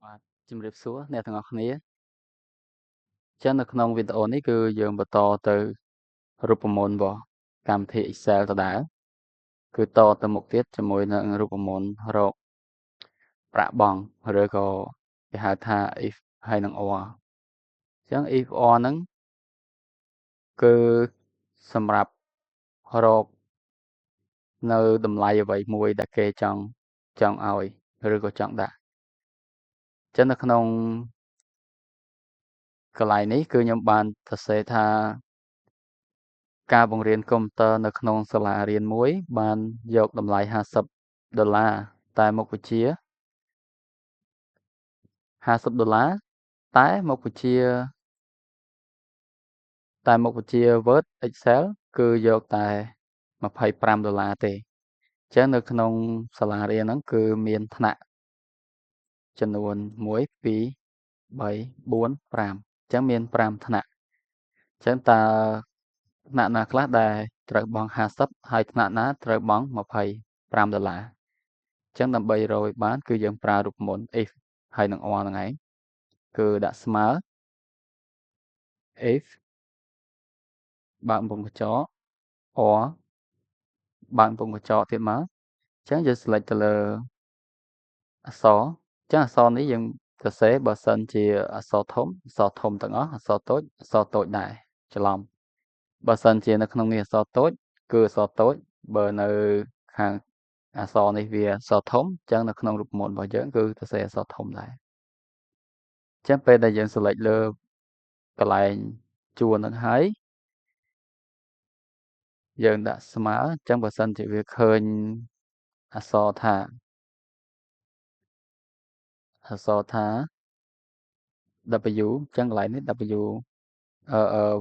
បាទជំរាបសួរអ្នកទាំងអស់គ្នាចឹងនៅក្នុងវីដេអូនេះគឺយើងបន្តទៅរូបមន្តរបស់កម្មវិធី Excel ដដែលគឺតទៅមុខទៀតជាមួយនឹងរូបមន្តរកប្រាក់បង់ឬក៏គេហៅថា if ហើយនឹង or ចឹង if or ហ្នឹងគឺសម្រាប់រកនៅតម្លៃអ្វីមួយដែលគេចង់ឲ្យឬក៏ចង់ដាក់ចឹងនៅក្នុងកន្លែងនេះគឺខ្ញុំបានសរសេរថាការបង្រៀនកុំព្យូទ័រនៅក្នុងសាលារៀនមួយបានយកតម្លៃ$50តែមុខវិជ្ជា$50តែមុខវិជ្ជា Word Excel គឺយកតែ$25ទេអញ្ចឹងនៅក្នុងសាលារៀនហ្នឹងគឺមានថ្នាក់ចំនួន1 2 3 4 5អញ្ចឹងមាន5ថ្នាក់អញ្ចឹងតើថ្នាក់ណាខ្លះដែលត្រូវបង់50ហើយថ្នាក់ណាត្រូវបង់$25អញ្ចឹងដើម្បីរកឲ្យបានគឺយើងប្រើរូបមន្ត if ហើយនឹង or ហ្នឹងឯងគឺដាក់ស្មើ if បើកកំពង់កញ្ចក់ or បើកកំពង់កញ្ចក់ទៀតមកអញ្ចឹងយើង select ទៅលើអក្សរអញ្ចឹងអក្សរនេះយើងសរសេរបើសិនជាអក្សរធំទាំងអស់អក្សរតូចដែរច្រឡំបើសិនជានៅក្នុងនេះអក្សរតូចគឺអក្សរតូចបើនៅខាងអក្សរនេះវាអក្សរធំអញ្ចឹងនៅក្នុងរូបមន្តរបស់យើងគឺសរសេរអក្សរធំដែរអញ្ចឹងពេលដែលយើង select លើកន្លែងជួរនឹងហើយយើងដាក់ស្មើអញ្ចឹងបើសិនជាវាឃើញអក្សរថាW អញ្ចឹងកន្លែងនេះ W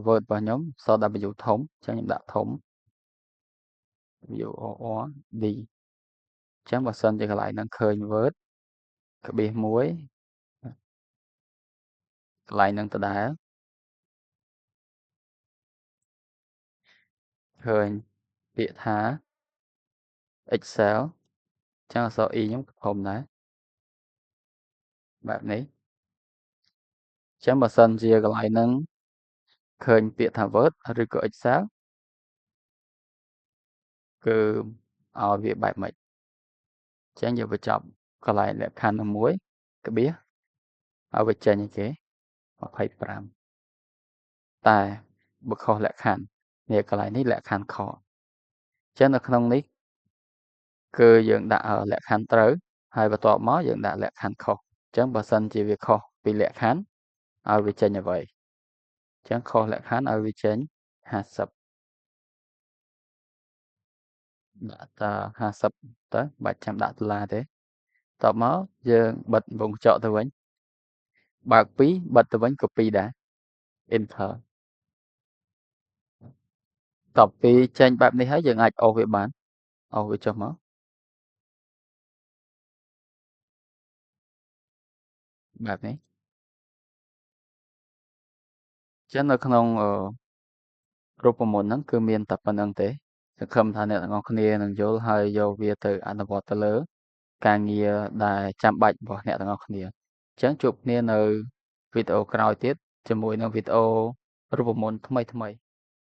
Word របស់ខ្ញុំអក្សរ W ធំអញ្ចឹងខ្ញុំដាក់ធំ W O R D អញ្ចឹងបើសិនជាកន្លែងហ្នឹងឃើញ Word ក្បៀស1កន្លែងហ្នឹងដដែលឃើញពាក្យថា Excel អញ្ចឹងអក្សរ E ខ្ញុំធំដែរបែបនេះអញ្ចឹងបើសិនជាកន្លែងហ្នឹងឃើញពាក្យថា Word ឬក៏ Excel គឺឲ្យវាបែបម៉េចអញ្ចឹងយើងបញ្ចប់កន្លែងលក្ខខណ្ឌមួយក្បៀសឲ្យវាចេញឲ្យគេ25តែបើខុសលក្ខខណ្ឌនេះកន្លែងនេះលក្ខខណ្ឌខុសអញ្ចឹងនៅក្នុងនេះគឺយើងដាក់លក្ខខណ្ឌត្រូវហើយបន្ទាប់មកយើងដាក់លក្ខខណ្ឌខុសអញ្ចឹងបើសិនជាវាខុសពីលក្ខខណ្ឌឲ្យវាចេញអ្វីអញ្ចឹងខុសលក្ខខណ្ឌឲ្យវាចេញ50ដាក់តា50ទៅបាច់ចាំដាក់$ទេតបមកយើងបិទវងកញ្ចក់ទៅវិញបើក2បិទទៅវិញក៏2ដែរ enter តបពីចេញបែបនេះហើយយើងអាចអូសវាបានអូសវាចុះមកបែបនេះចឹងនៅក្នុងរូបមន្តហ្នឹងគឺមានតែប៉ុណ្្នឹងទេសង្ឃឹមថាអ្នកទាំងអស់គ្នានឹងយល់ហើយយកវាទៅអនុវត្តទៅលើការងារដែលចាំបាច់របស់អ្នកទាំងអស់គ្នាអញ្ចឹងជួបគ្នានៅវីដេអូក្រោយទៀតជាមួយនឹងវីដេអូរូបមន្តថ្មី